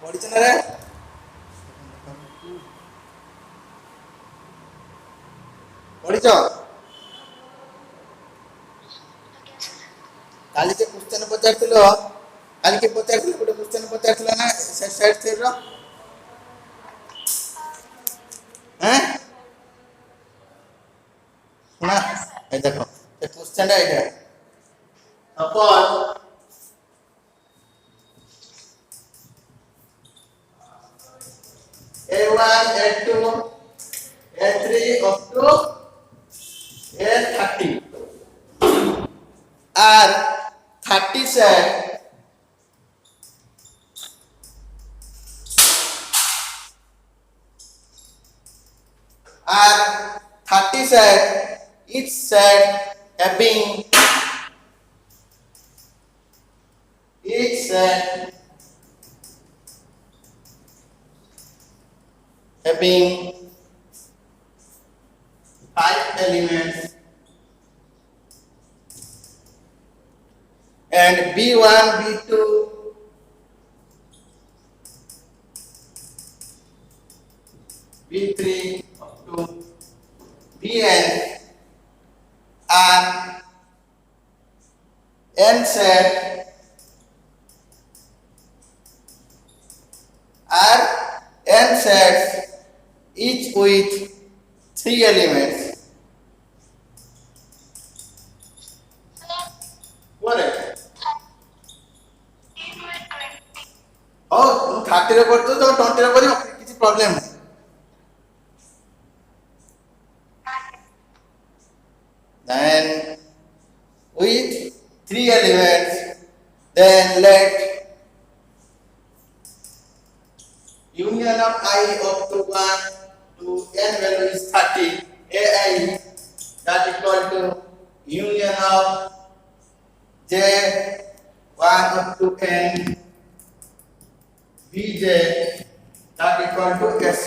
ପଢିଛ ନା ରେ? ପଢିଛ? କାଲି ଯେ କ୍ୱେଶ୍ଚନ ପଚାରିଥିଲ, କାଲି କିଏ ପଚାରିଥିଲା ଗୋଟେ କ୍ୱେଶ୍ଚନ ପଚାରିଥିଲା ନା ସାଇଡ୍ ଥିୟରିର? ଆଁ? ଶୁଣା? এই দেখো এই কোশ্চেনটা এটা suppose a1 a2 a3 up to a30 are 30 set are 30 set each set having each set having 5 elements and B1 B2 B3 up to Bn are n set are n sets each with 3 elements. What? Oh, 30 ରେ କରୁଛୁ ତ 20 ରେ କରିବ କିଛି problem ନାହିଁ. Then with 3 elements, then let union of I up to 1 to n value is 30 ai that equal to union of j 1 up to n bj that equal to s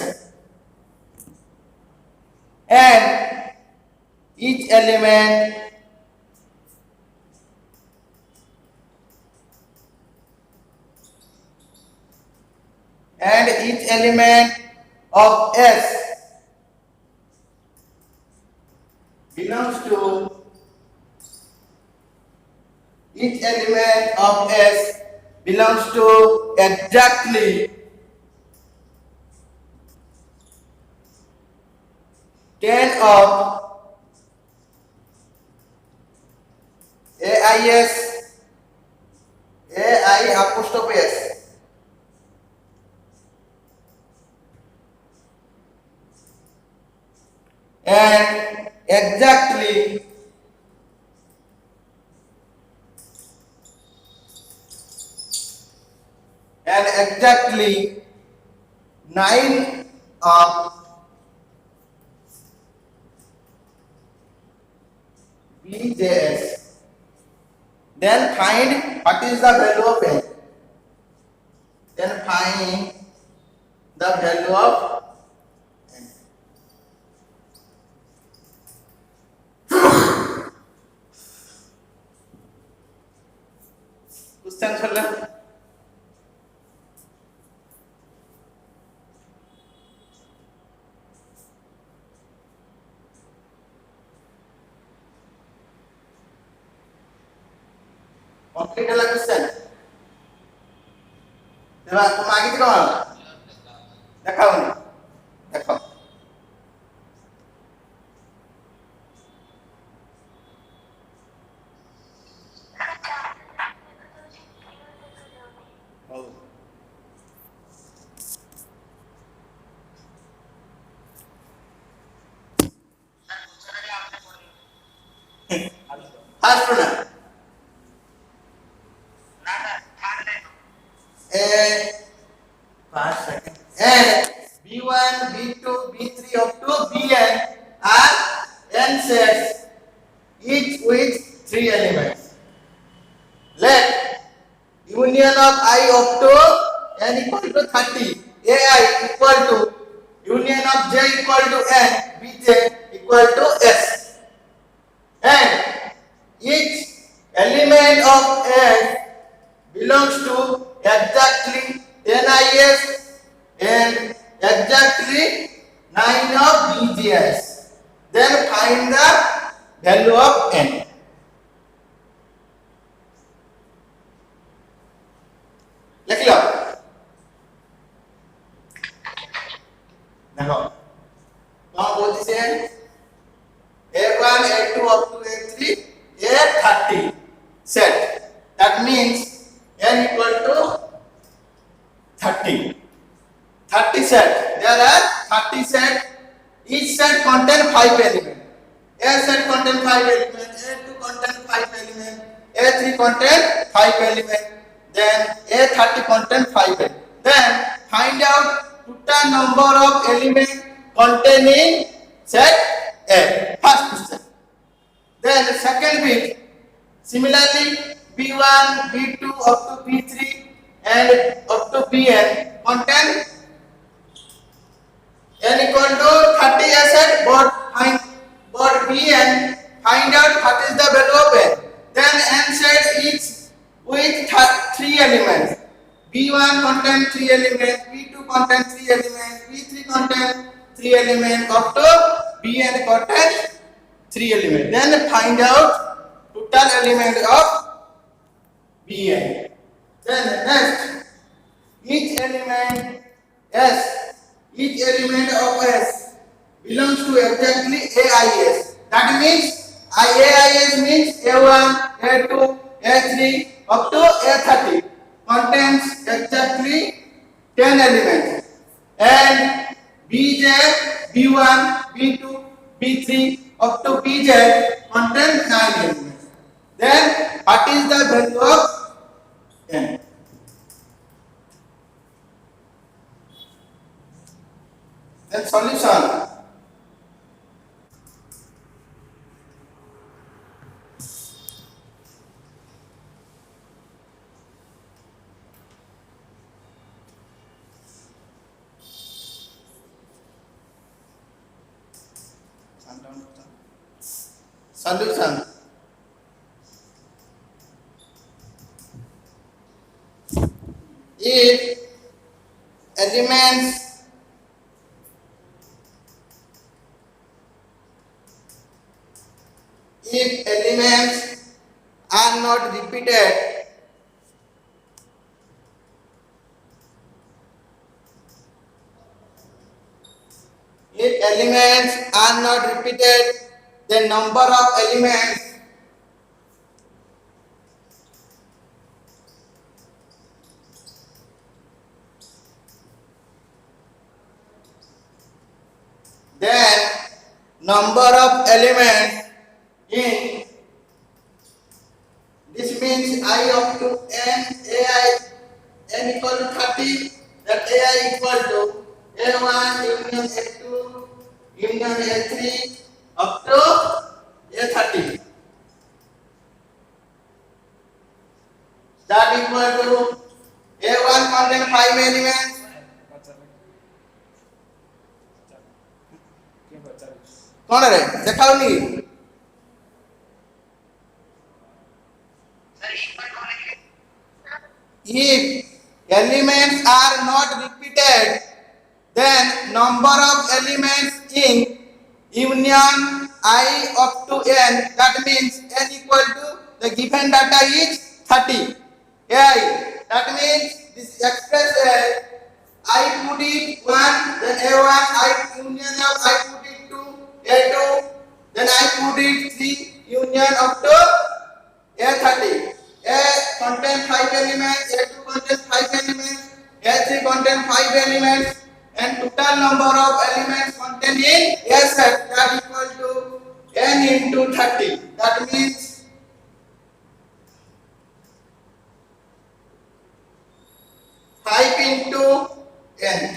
and each element of S belongs to exactly 10 of AIS AI apostrophe S and exactly 9 of BJS. Then find what is the value of n. Then find the value of n. Question solve. Complete la question. Deba तुम आगे कौन देखाओ नहीं देखो first one a 5 seconds and b1 b2 b3 up to bn are n sets each with 3 elements. Let union of I up to n equal to 30 ai equal to union of j equal to n bj equal to s and each element of n belongs to exactly 10 IS and exactly 9 of BGS. Then find the value of n. लिख लो देखो कौन बोलती से A1 A2 up to A3 A30 set. That means n equal to 30. 30 set. There are 30 set. Each set contain 5 elements. A set contain 5 elements. A2 contain 5 elements. A3 contain 5 elements. Then A30 contain 5 elements. Then find out total number of elements containing set A. First question. Then the second bit. Similarly, B1, B2 up to B3 and up to Bn contain n equal to 30 asset, but Bn find out what is the value of n. Then n set each with 3 elements. B1 contain 3 elements, B2 contain 3 elements, B3 contain 3 elements, up to Bn contain 3 elements. Then find out total element of Bn. Then next, each element of S belongs to exactly AIS. That means AIS means A1, A2, A3 up to A30 contains exactly 10 elements. And BJ, B1, B2, B3 up to BJ contains 9 elements. Then what is the value of n? Then solution. Solution. If elements are not repeated, the number of elements in this means I up to n equal to 30, that ai equal to a1 union a2 union a3 up to a30. That equal to a1 contain 5 elements. कौन रे देखाओ नी if elements are not repeated, then number of elements in union I up to n, that means n equal to the given data is 30 ai. That means this express I put it 1, then a1 I union of I put it 2, a2, then I put it 3 union up to a30. A contain 5 elements, A2 contain 5 elements, A3 contain 5 elements, and total number of elements contained in A set, that equal to n into 30. That means five into n.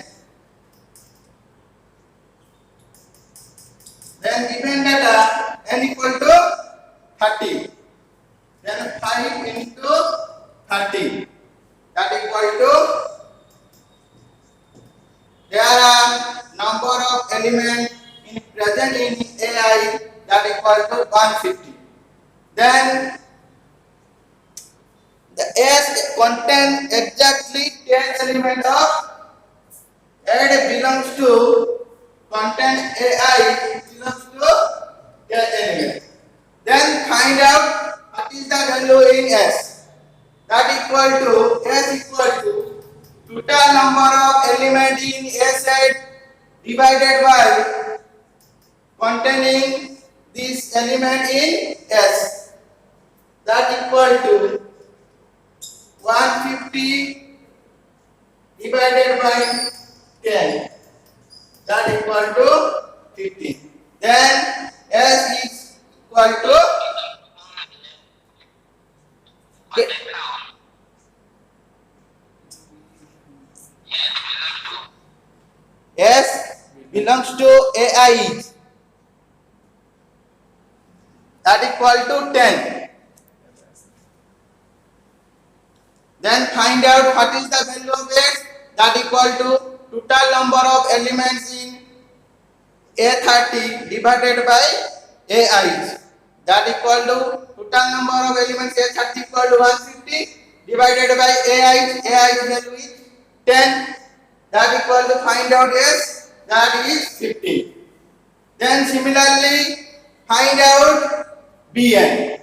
Then given data n equal to 30. Then 5 into 30, that equal to, there are number of elements present in AI, that equal to 150. Then The S contains exactly 10 element of and belongs to content AI belongs to 10 element. Then find out what is the value in S. That equal to S equal to total number of element in A set divided by containing this element in S. That equal to 150 divided by 10. That equal to 15. Then S is equal to S belongs to AI. That equal to 10. Then find out what is the value of X. That equal to total number of elements in A30 divided by AI. That equal to total number of elements A30 equal to 150 divided by AI. AI value is 10. That equal to find out S. That is 50. Then similarly find out Bn.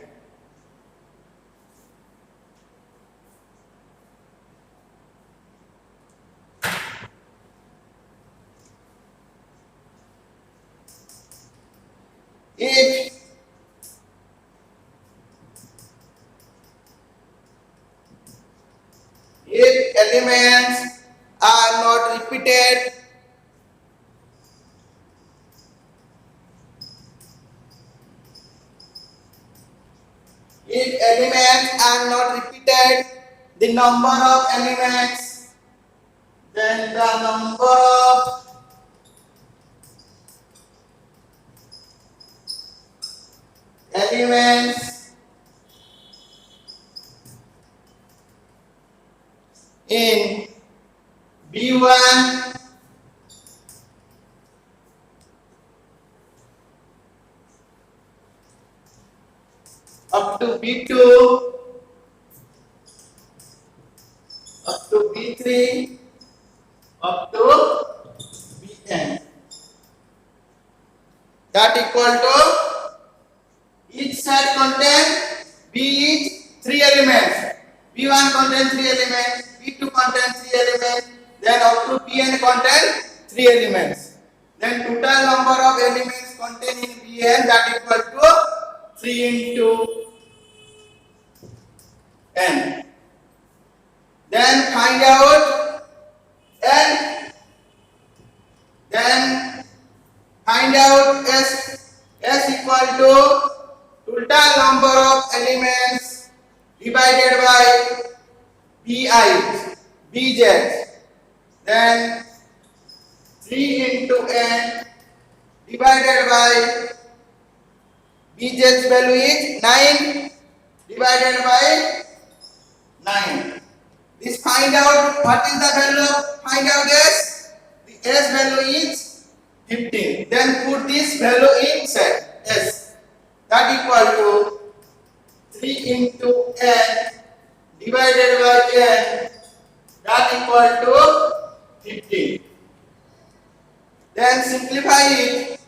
If elements are not repeated, the number of elements, then the number of elements in B1 up to B2 up to B3 up to Bn. That equal to each set contain B is 3 elements. B1 contains 3 elements, B2 contains 3 elements, then up to Bn contains 3 elements. Then total number of elements contained in Bn that equal to 3 into n. Then find out n. Then find out S. S equal to total number of elements divided by Bi, Bz. Then 3 into n divided by Bz's value is 9 divided by 9. This find out what is the value of find out S. The S value is 15. Then put this value in set S. That equal to 3 into n divided by n. That equal to 15. Then simplify it.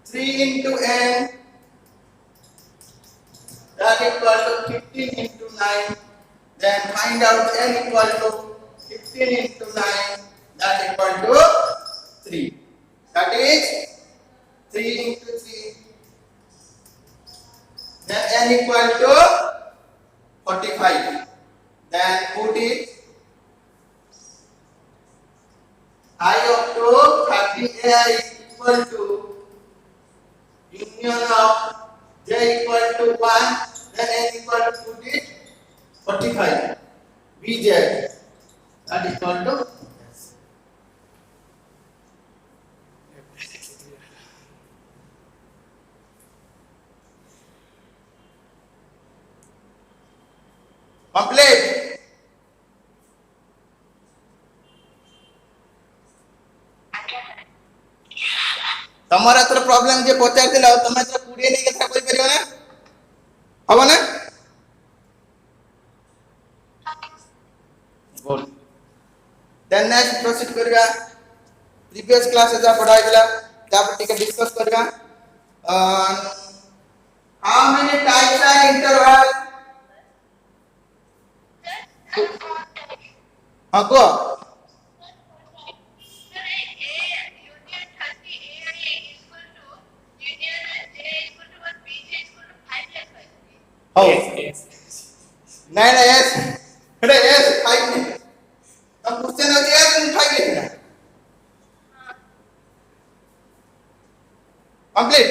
3 into n that equal to 15 into 9. Then find out n equal to 15 into 9 that equal to 3. That is 3 into 3. Then n equal to 45. Then put it I up to 30 equal to union of j equal to 1, then n equal to put it 45. Bz that equal to complete. ତମର ଏଥର problem ଯେ ପଚାରିଥିଲା ତମେ ଏଥର 20 ନେଇକି ଏଥର କରିପାରିବ। करियो ना हबो ना गुड देन नेक्स्ट प्रोसीड करिया प्रीवियस क्लास जा पढ़ाई गला जा पर टिके डिस्कस करिया how many types R interval हां को Yes. नहीं नहीं यस अरे यस 5 नहीं अब क्वेश्चन हो गया तुम 5 लिखना complete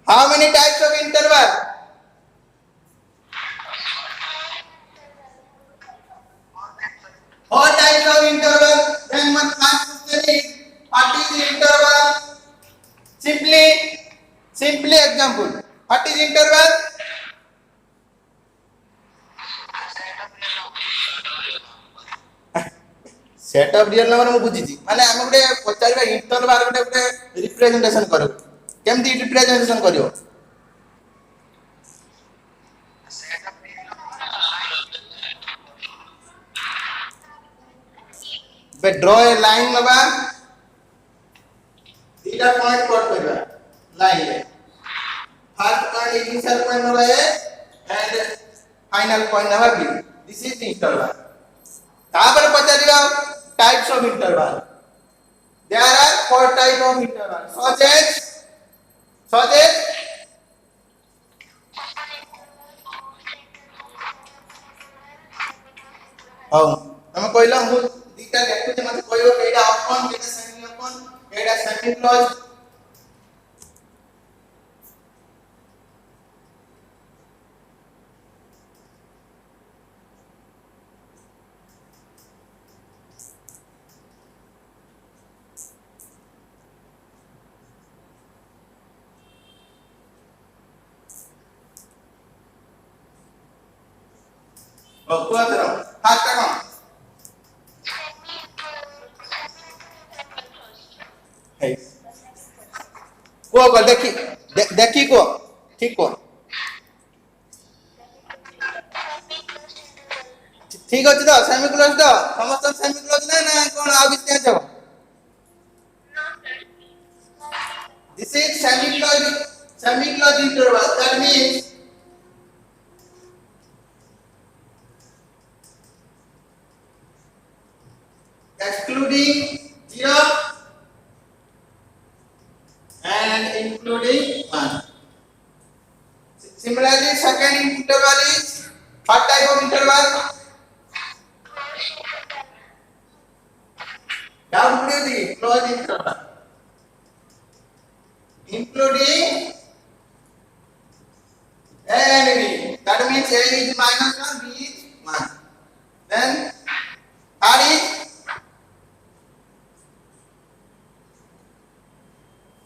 how many types of interval all types of interval then my first question is what is interval simply example what is interval set of real number मु बुझी माने हम गुटे पचारबा इंटरवल गुटे रिप्रेजेंटेशन करो केमती रिप्रेजेंटेशन करियो बे ड्रॉ ए लाइन नबा दीटा point कोड करबा लाइन रे फर्स्ट पॉइंट इनिशियल पॉइंट नबा ए एंड फाइनल पॉइंट नबा B this is the interval तापर पचारिबा types of interval there are four type of interval such as हां हम कहला मु दीटा देखु जे मते कहयो एडा अपन एडा सेमी क्लोज और कुआतरो हाथ का है को देखी को ठीक को ठीक अछि तो सेमी क्लोज तो समस्त सेमी क्लोज ना ना कोन आ किछ चेंज हो this is semi close interval that means excluding 0 and including 1. Similarly, second interval is what type of interval? Down to the closed interval, including A and B. That means A is -1, B is 1. Then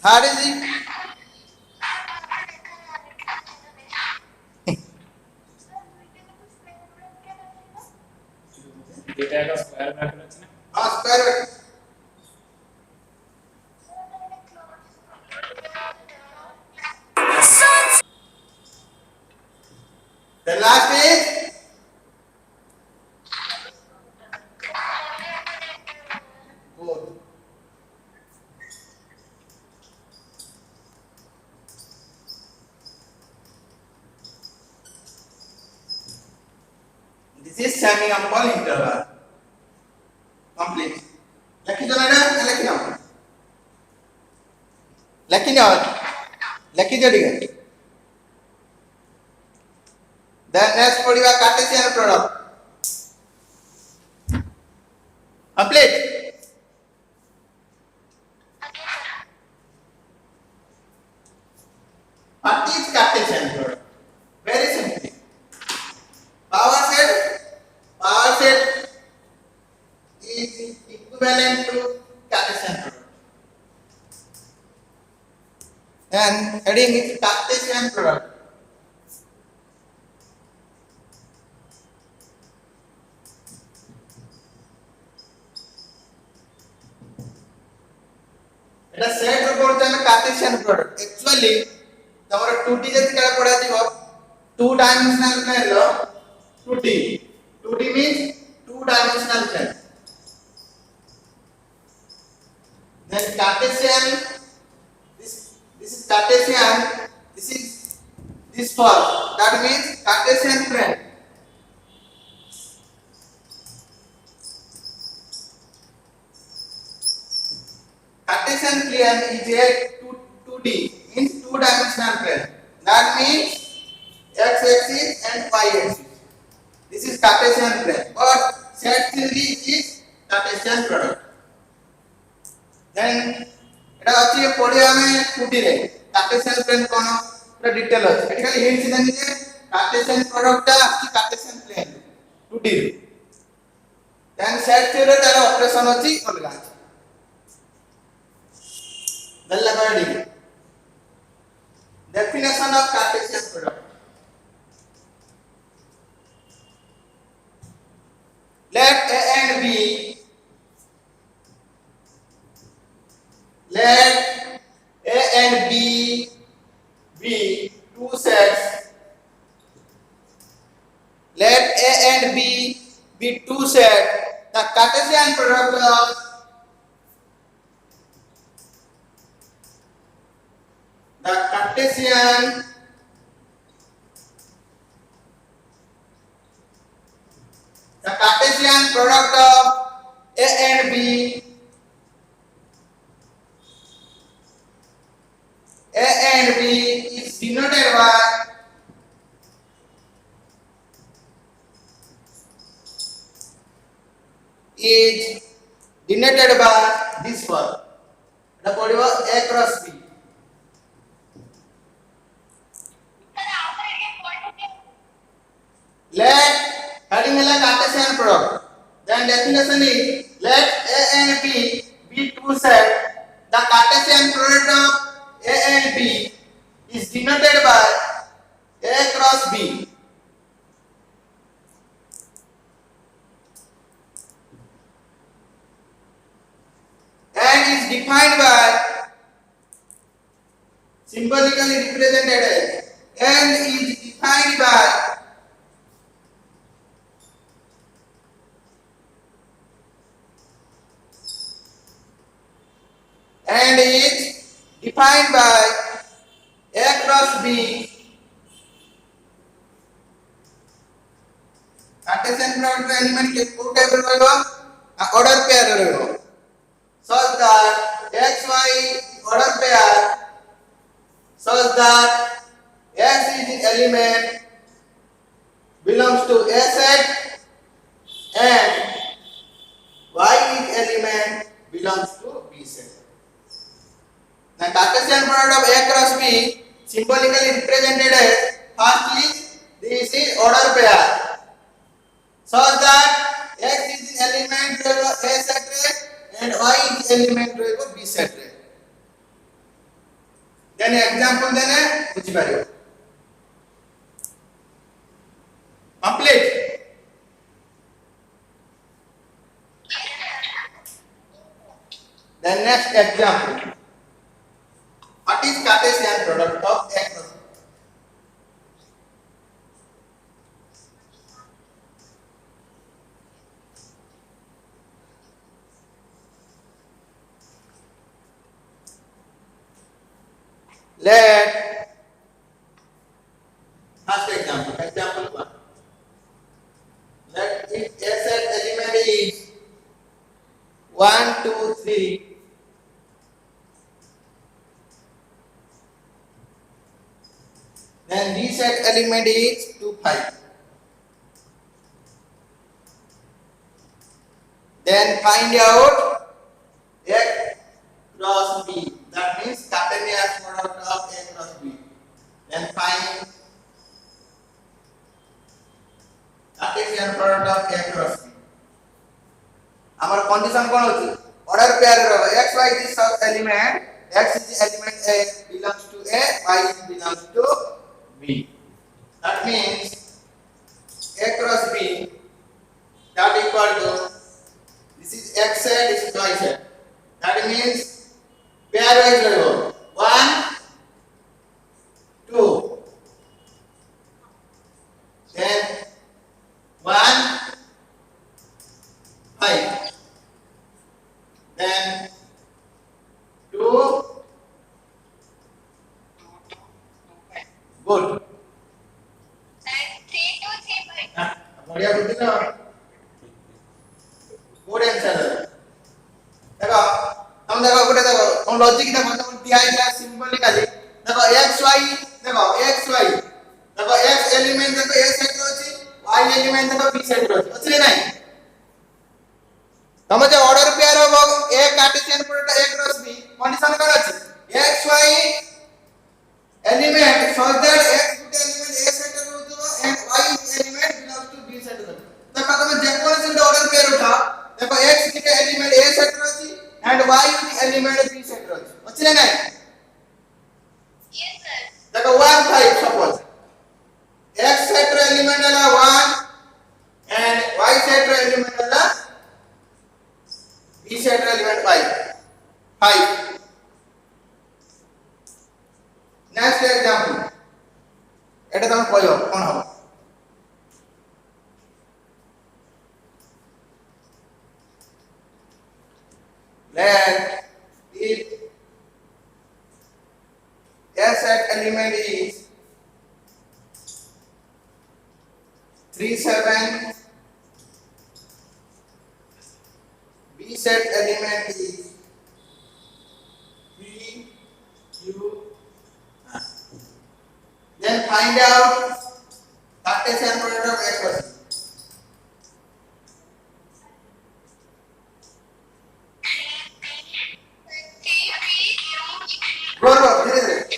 third is data का square bracket আছে हां square bracket the last is good this is semi ample interval complete laki do na laki jodi then next padiba Cartesian product complete what is Cartesian product very simple power set is equivalent to Cartesian product and heading is Cartesian product Etah set रो पड़छ हम Cartesian product actually तमरो 2D जति का पढ़ा दिबो 2 dimensional plane row 2D 2D means 2 dimensional plane. Then Cartesian, this is Cartesian, this is this form. That means Cartesian plane. Cartesian plane is a 2D, means 2-dimensional plane. That means x-axis and y-axis. This is Cartesian plane. But set theory is Cartesian product. Then এটা আছে পড়িয়া আমি 2D রে Cartesian plane কোন পুরো detail আছে এটি খালি হিন্টস দেন যে কার্টেসিয়ান প্রোডাক্টটা আছে কার্টেসিয়ান প্লেন 2D রে দেন সেট থিওরি তার অপারেশন আছে অলগা আছে দল্লা বাড়ি definition of Cartesian product let a and b let A and B be two sets. Let A and B be two sets. The Cartesian product of the Cartesian product of A and B A and B is denoted by this form. The podibo A cross B. Let heading is Cartesian product. Then definition is let A and B be two sets. The Cartesian product of A and B is denoted by A cross B and is defined by symbolically represented as and is defined by and is defined by A cross B Cartesian product का element के to table रहेगा order pair रहेगा such that xy order pair such that x is the element belongs to A set and y is element belongs to B set. The Cartesian product of A cross B symbolically represented as first is this is order pair such that x is the element of A set and y is the element of B set. Then example देने बुझी पारियो complete. Then next example. What is Cartesian product of A cross B? Let first example 1. Let if A set element is 1 2 3 then B set element is 2 5 then find out A cross B. That means Cartesian product of A cross B. Then find Cartesian product of A cross B. Our condition कौन होती? Order pair रहो. X y this element. X is the element A belongs to A. Y belongs to B. That means A cross B. That equal to this is X set. This is Y set. That means pair बढ़िया बुद्धि ना good answer देखो हम देखो good देखो हम logic देखो तुम दिया है सिंबलिकली देखो xy देखो x एलिमेंट देखो a सेट रो अछि y एलिमेंट देखो b सेट रो अछि अछि नहीं तमे जे ऑर्डर पेयर हो a Cartesian product a cross b condition कोन अछि xy element such that x गुटे एलिमेंट a सेट रो होतो and y element belongs to b set रो देखो तमे जे कोन से ऑर्डर पेयर उठा देखो x गुटे एलिमेंट a सेट रो अछि and y गुटे एलिमेंट b सेट रो अछि अछि नहीं yes sir देखो 1 5 सपोज x सेट रो एलिमेंट है 1 and y सेट रो एलिमेंट है b सेट रो एलिमेंट 5 नेक्स्ट एग्जांपल एटा तुम कहयो कोन हो let if a set element is 3 7 b set element is 3 q then find out Cartesian product of x plus बरोबर धीरे धीरे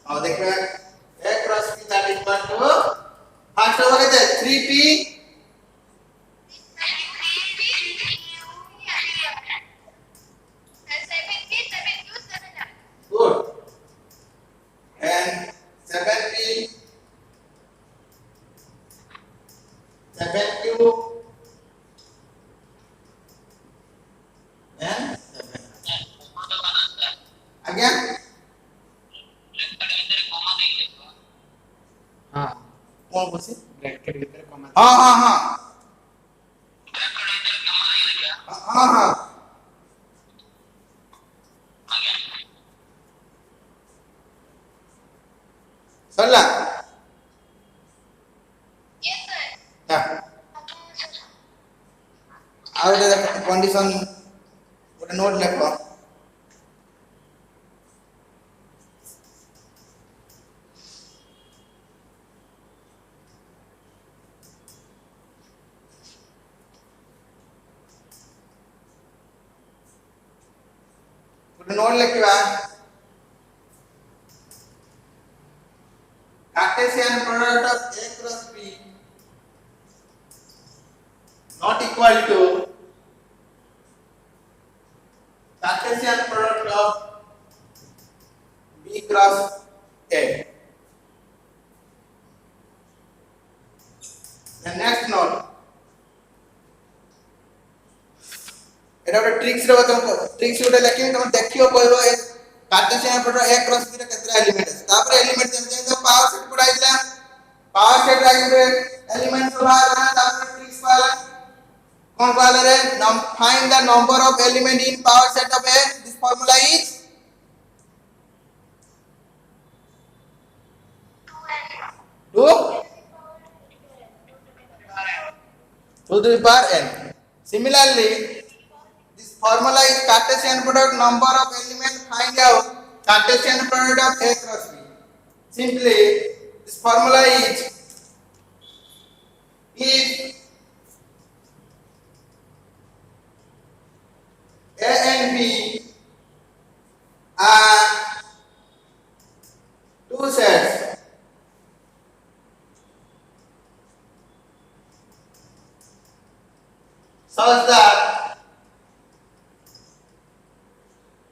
अब देखिए a cross p that is equal to first हो गए 3p good and 7p 7q and 7 again हाँ कौन पूछे ब्रैकेट भीतर कमा हाँ हाँ हाँ सरला Yes, sir. या आउट कंडीशन गोटे नोट लिखो गोटे नोट लिखवा Cartesian product of a cross b not equal to Cartesian product of b cross a. The next note एटा ଗୋଟେ ट्रिक्स रे तुमको ट्रिक्स ଗୋଟେ लेकिन तुम देखियो कहबो ए Cartesian product a cross b रे केतरा एलिमेंट है तापर एलिमेंट जे पावर सेट पढ़ाइला पावर सेट राइट एलिमेंट सब आ तापर ट्रिक्स वाला कौन वाला रे find the number of element in power set of a this formula is 2 to the power n similarly this formula is Cartesian product number of element find out Cartesian product of a cross b simply this formula is if a and b are two sets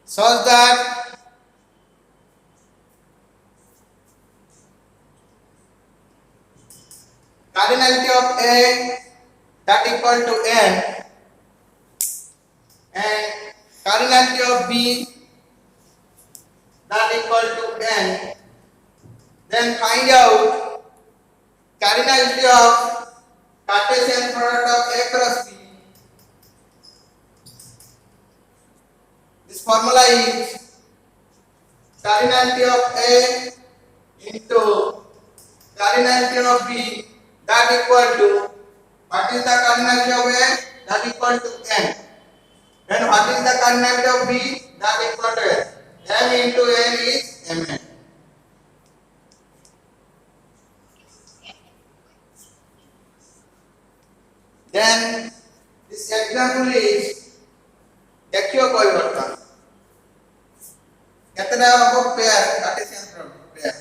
such that cardinality of a that equal to n and cardinality of b that equal to n then find out cardinality of Cartesian product of a cross b. This formula is cardinality of a into cardinality of B that equal to what is the cardinality of A that equal to n. Then what is the cardinality of B that equal to n? M into n is mn. Then this example is देखियो कोई बर्तन कितना हो pair Cartesian pair.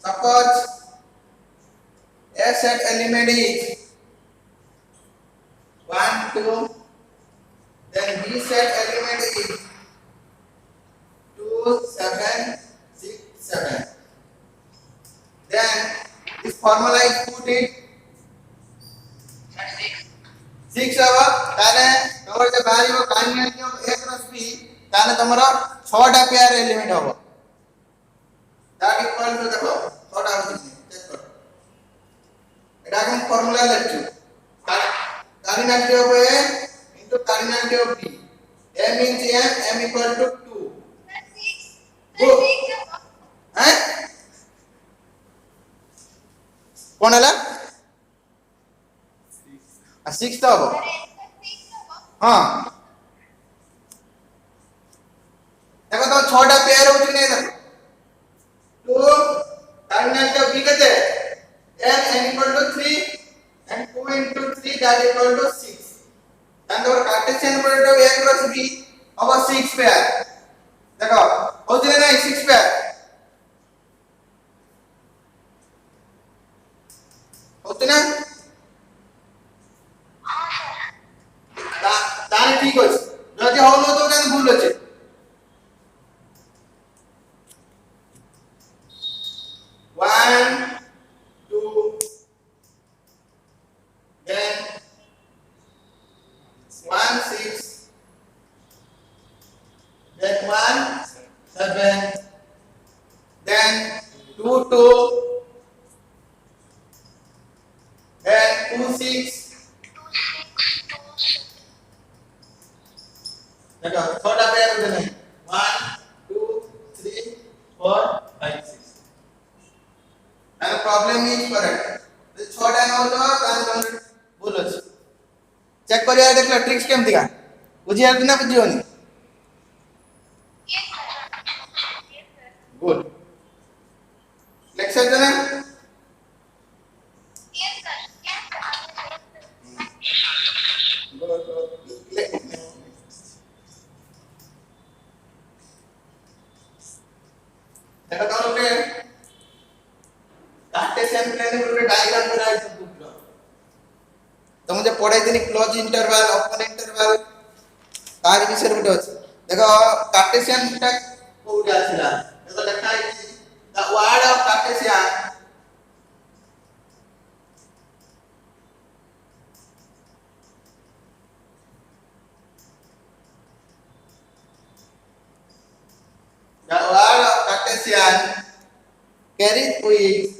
Suppose A set element is 1 2, then B set element is 2 7 6 7. Then this formula is put it 6 होगा ताले तमर जे बाहरियो cardinality of A cross B ताले तमर 6 टा पेयर एलिमेंट होगा दैट इक्वल टू देखो 6 टा होची चेक करो एटा हम फार्मूला लिखछु cardinality of A into cardinality of B. M means M equal to 2 हैं कोन हला 6 तो हो हां देखो तो 6 टा पेयर होची नै देखो 2 कार्डिनलिटी ऑफ B कते n equal to 3 and 2 into 3 that equal to 6. And our Cartesian product of A cross B of 6 pair. देखो होची नै 6 पेयर होती ना ताने ठीक अछि जदि होलो तो ताने भूल अछि. One, two, then 1 6, then 1 7, then 2 2, then 2 6. देखो छोटा पेयर होते नहीं 1 2 3 4 5 6 and problem is correct. तो छोटा न हो तो ताने तुम बोलो चेक करिया देखला ट्रिक्स केमति का बुझिया कि ना बुझियोनी गुड लेक्चर देना देखो तो लोगे कार्टेशियन प्लेन में डायग्राम बनाया सब बुझलो तो मुझे पढ़ाई दिन क्लोज इंटरवल ओपन इंटरवल तार विषय गुटे अछि देखो कार्टेशियन टा कोउडी आछिला देखो लिखा है the word of Cartesian the word of Cartesian carries with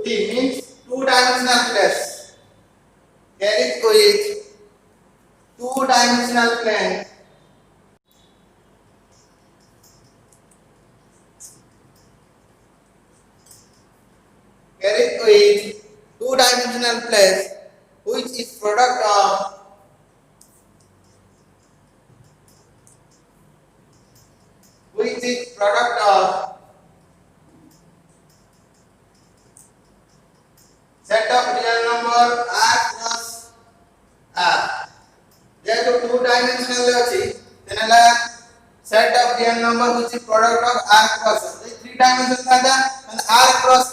means two-dimensional place. Carries with two-dimensional plane. Carries with two-dimensional place, which is product of set of real number r cross r. There to two-dimensional अछि तेनला set of real number which is product of r cross r. Three-dimensional था and r cross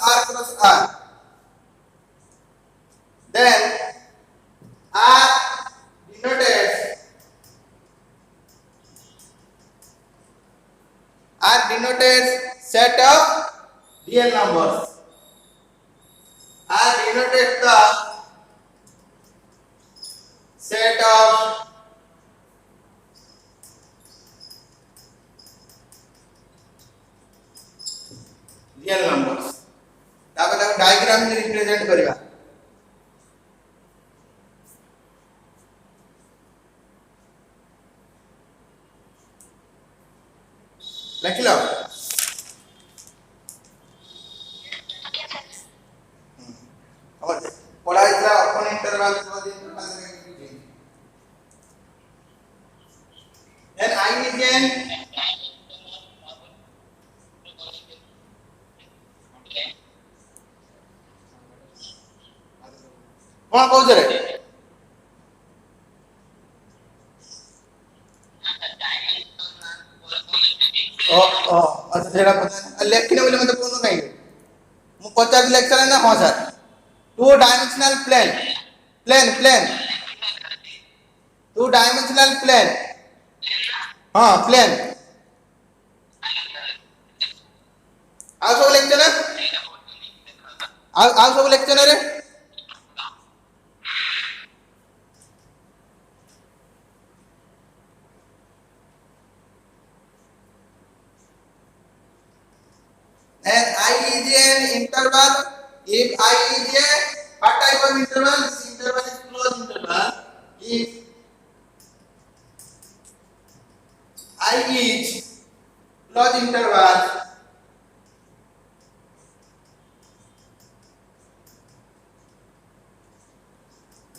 r. Then r denotes set of real numbers. R denotes the set of real numbers. तापर हम diagram में represent करिया ଲେଖିଲ? ପଢା ହେଇଥିଲା open interval close interval then I begin କଣ କହୁଛ ରେ? ଓ ଓ ଆଚ୍ଛା ସେଇଟା ଲେଖିନେ ବୋଲି ମତେ କହୁନ କାହିଁକି? ମୁଁ ପଚାରି ଲେଖିସାରିଲେ ନା ହଁ sir. Two dimensional plane plane two dimensional plane हाँ प्लेन आउ सब लेक्चर आउ सब लेक्चर रे and I is an interval if I is a what type of interval? This interval is closed interval if I is closed interval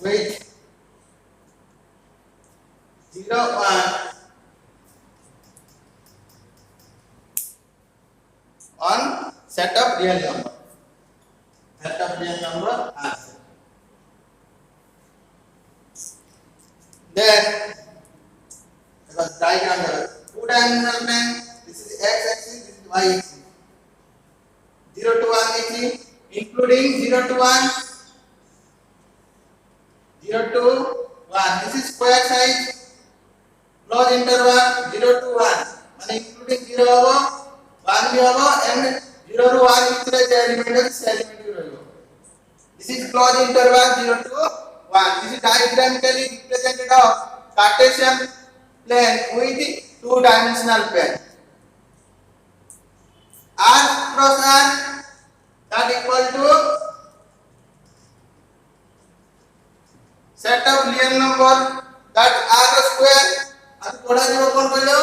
with 0 1 on set of real number R. Then the diagram two dimensional plane, this is x axis, this is y axis. 0 to 1 is including 0 to 1 0 to 1, this is square size close interval 0 to 1 माने including 0 होबो 1 भी होबो and 0 ରୁ 1 ଭିତରେ जे element ଅଛି ସେ element ବି ରହିବ. This is closed interval 0 to 1. This is diagrammatically represented of Cartesian plane with two dimensional plane. R cross R that equal to set of real number that R square and पढ़ा जीव कौन कहलो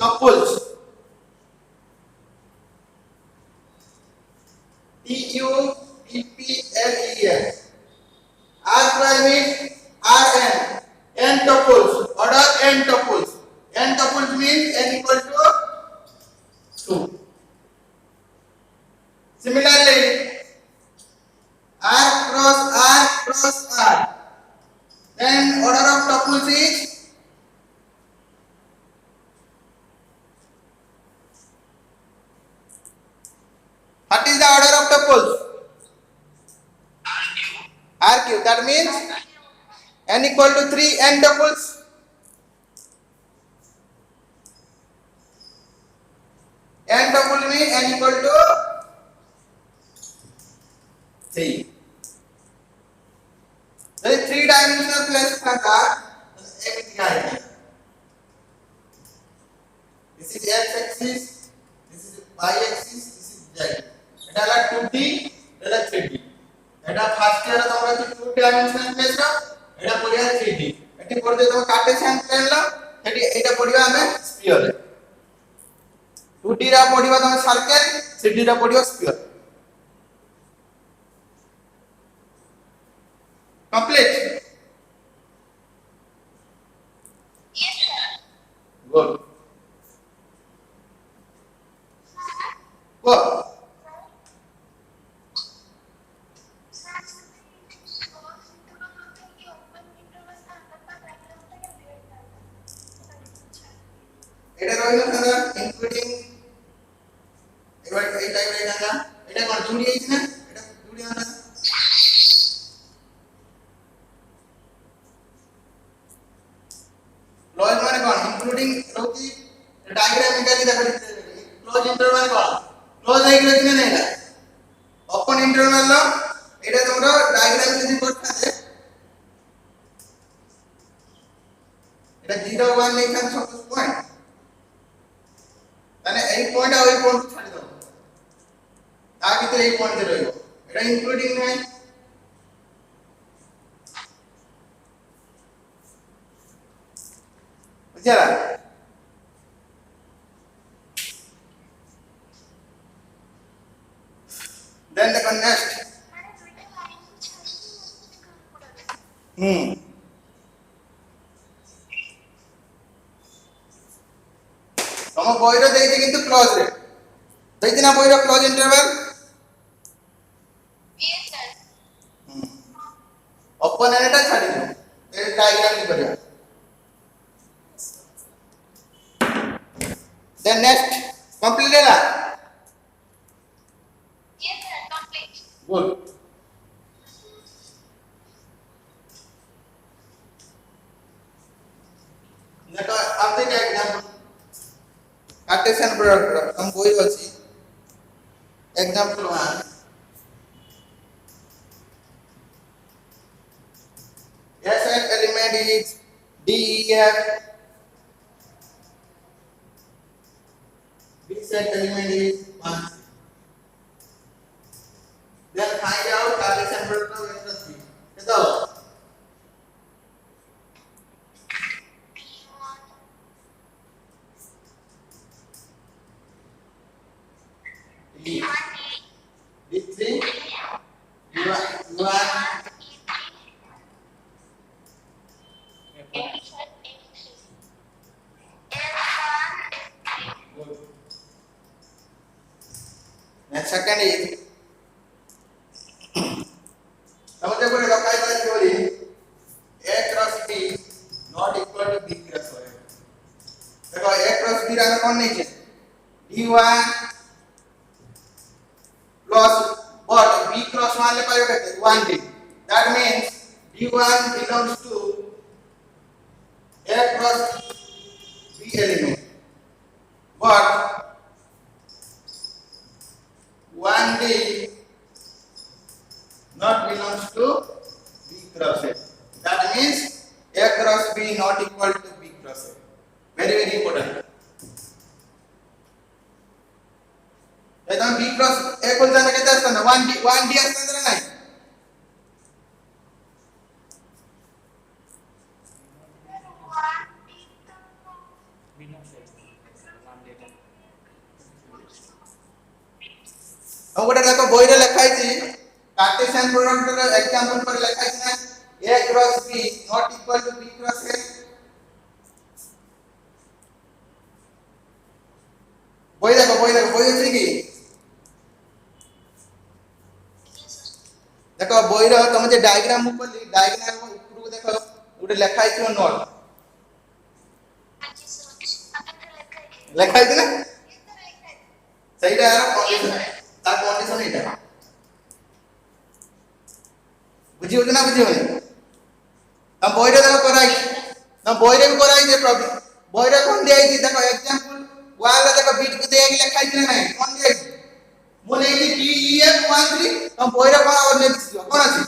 couples TUPPLES R square means Rn n tuples order n tuples means n equal to 2. Similarly R cross R then order of tuples is what is the order of tuples? R cube that means n equal to 3 n tuples n tuple means n equal to 3. There is 3 dimensional plane का this is x axis, this is y axis, this is z. এটা হলো 2D, এটা 3D. এটা first year তোমরা কি 2 dimensional plane রা এটা পড়িয়া 3D. এটি পড়তে তোমরা কার্টেসিয়ান প্লেন লা এটি এটা পড়িবা আমি স্ফিয়ার. 2D রা পড়িবা তোমরা সার্কেল, 3D রা পড়িবা sphere. Complete? Yes sir. Good. Go. এটা রইলো না ইনক্লুডিং এবার এই টাইপের এটা এটা কোন জুড়ি হইছে না এটা জুড়ি না ক্লোজ মানে কোন ইনক্লুডিং রৌতি ডায়াগ্রামিক্যালি দেখো ক্লোজ ইন্টারভাল কোন ক্লোজ হই গেছে না এটা ওপেন ইন্টারভাল লো এটা তোমরা ডায়াগ্রামিক্যালি করতে আছে এটা 0 1 লেখা সব পয়েন্ট তাহলে এই পয়েন্ট আর ওই পয়েন্ট ছাড়ি দাও তার ভিতরে এই পয়েন্ট রইব এটা ইনক্লুডিং নাই বুঝলা ତମ ବହିର ଦେଇଛି କିନ୍ତୁ କ୍ଲୋଜ ରେ ଦେଇଛି ନା ବହିର କ୍ଲୋଜ ଇଣ୍ଟରଭାଲ ଓପନ ଏଟା ଛାଡ଼ିଦିଅ ଏ ଡାଇଗ୍ରାମ କରିବା then next complete ହେଲା good देखो अब देखिए एग्जांपल कार्टेशियन प्रोडक्ट हम कोई अछि example 1 yes an element is DEF B set element is 1 then find out Cartesian product of A plus B देखो D3 U1 next second is समझे कोई लखाई वाली theory A cross B not equal to B cross Y देखो A cross B रा कौन नहीं है D1 plus but B cross 1 ले पायो कहते 1D that means D1 belongs to A cross B element but 1D not belongs to B cross A that means A cross B not equal to B cross A very important एकदम B cross A को जाना कितना असता ना 1D असता ना नहीं अब गोटे देखो बही रे लिखा है कार्टेशियन प्रोडक्ट रो एग्जांपल पर लिखा है ना A cross B not equal to B cross A बही अछि की देखो बही रो तुम जे डायग्राम ऊपर डायग्राम ऊपर को देखो गोटे लिखा है नोट लिखा है ना सही है ता कंडीशन एटा बुझी हो ना बुझी हो हम बही रे देखो कराई हम बही रे कराई जे प्रॉब्लम बही रे कोन दिया है देखो एग्जांपल वाला देखो बीट को देख लिखा है नहीं कोन दिया है मो नहीं थी DEF 13 हम बही रे कोन और नहीं कोन अछि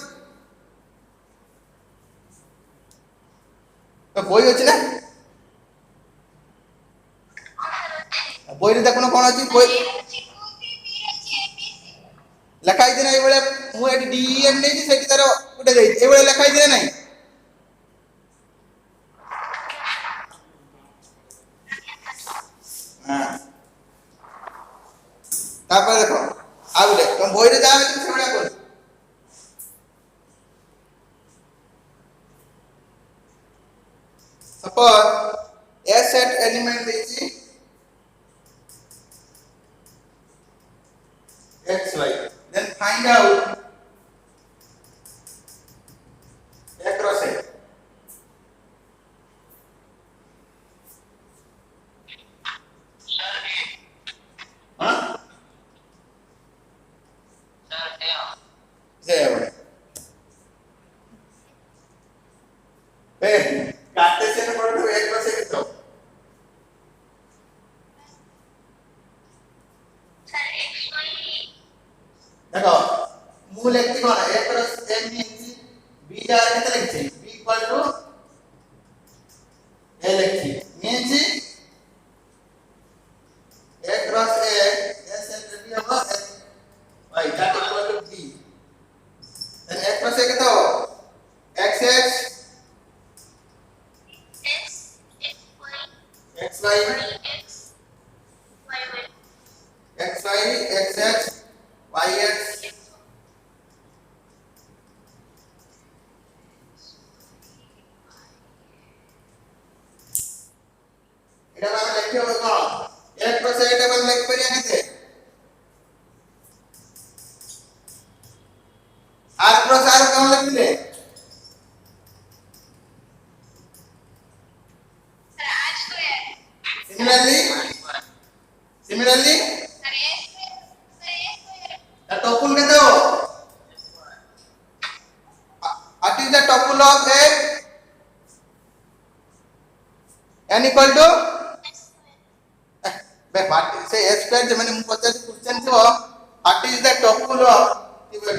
तो बही अछि ना बही रे देखो कोन अछि बही लिखा है ना एबळे मु एटी DEF नहीं थी सेठी तारो गुटे देई एबळे लिखा है नहीं हां तापर देखो आ गुटे तुम बही रे जा सेबळे कर सपोज A set element देछि x y then find out A cross A हां जय बड़े ए Cartesian product A cross A कितो देखो मूल एक कोन A cross A means B जा केते लिखछि B इक्वल टू A लिखछि means A cross A S and B होगा y that equal to B then A cross A केते हो x x x y x y x x y x এটা আমরা লিখতে হবে কোন एरिया केते आर क्रॉस आर कौन लिखले सर आज तो है सिमिलरली सर ये the tuple केते हो what is the tuple of n equal to bay what से s square जे मैंने पचास क्वेश्चन थी what is the tuple of equal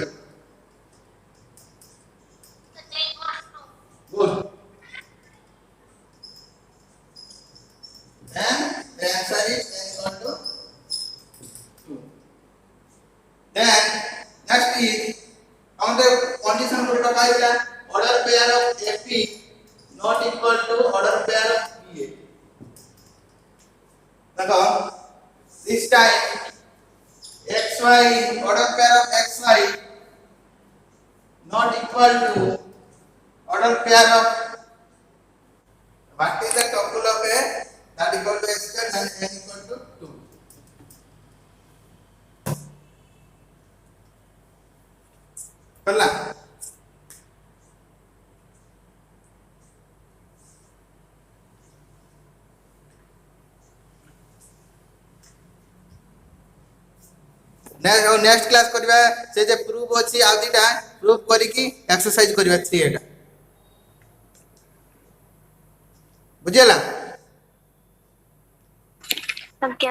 good then the answer is n equal to 2 then next is our condition for the order pair of fp not equal to order pair of pa देखो this time xy order pair of xy not equal to order pair of what is the tuple of a that equal to x square and n equal to 2 पहला next class करबा से जे proof अछि आ दिटा proof करी की exercise करबा 3 एटा बुझेला अब क्या